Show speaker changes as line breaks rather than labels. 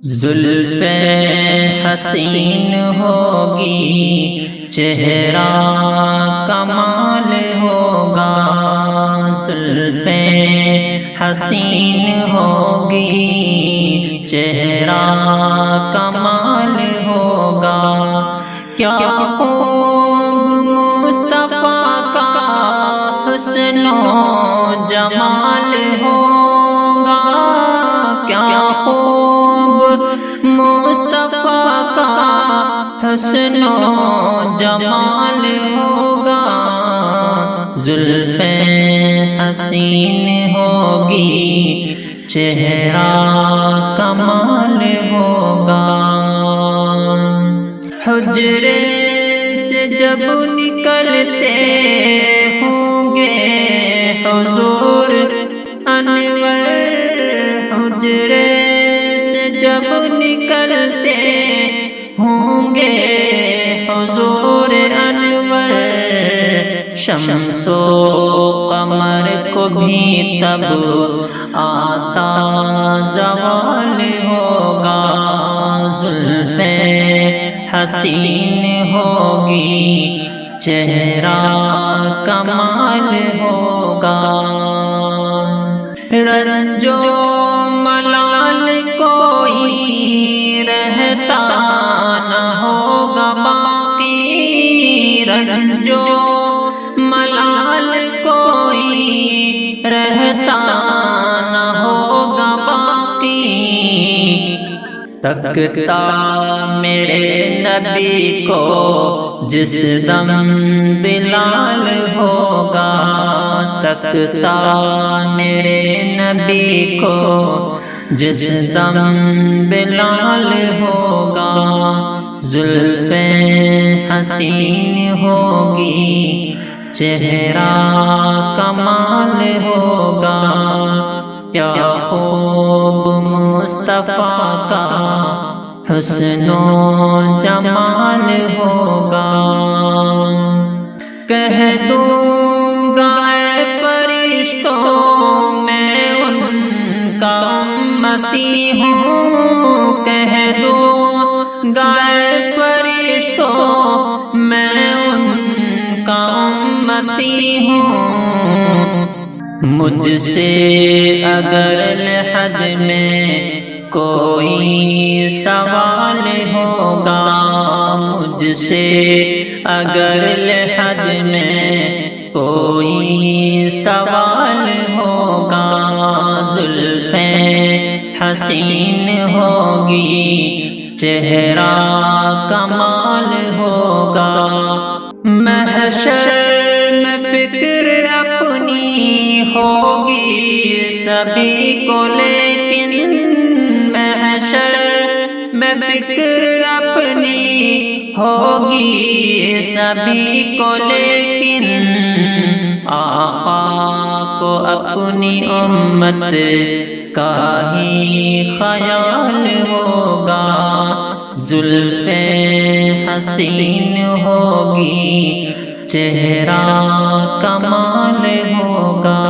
زلفیں حسین ہوگی، چہرہ کمال ہوگا۔ زلفیں حسین ہوگی، چہرہ کمال ہوگا۔ کیا خوب مصطفیٰ کا حسن و جمال ہوگا، کیا خوب مصطفیٰ کا حسن و جمال ہوگا۔ زلفیں حسین ہوگی، چہرہ کمال ہوگا۔ حجرے سے جب نکلتے ہوں گے حضور انور، حجرے سے جب نکلتے ہوں گے حضور انور، شمس و قمر کو بھی تب آتا زوال ہوگا۔ زلفیں حسین ہوگی، چہرہ کمال ہوگا۔ رنج و ملال کوئی رہتا نہ ہوگا باقی، رنج و ملال کوئی رہتا نہ ہوگا باقی۔ تکتا میرے نبی کو جس دم بلال ہوگا، تکتا میرے نبی کو جس دم بلال ہوگا۔ زلفیں حسین ہوگی، چہرہ کمال ہوگا۔ کیا خوب مصطفیٰ کا حسن و جمال ہوگا۔ کہہ دوں گا اے فرشتوں میں ان کا امتی ہوں، کہہ دوں گا اے فرشتوں میں ان کا امتی ہوں۔ مجھ سے اگر لحد میں کوئی سوال ہوگا، مجھ سے اگر لحد میں کوئی سوال ہوگا، زلفیں حسین ہوگی، چہرہ کمال ہوگا۔ محشر میں فکر اپنی ہوگی سبھی کو، لیکن محشر میں فکر اپنی ہوگی سبھی کو، لیکن آقا کو اپنی امت کا ہی خیال ہوگا۔ زلفیں حسین ہوگی، چہرہ کمال ہوگا۔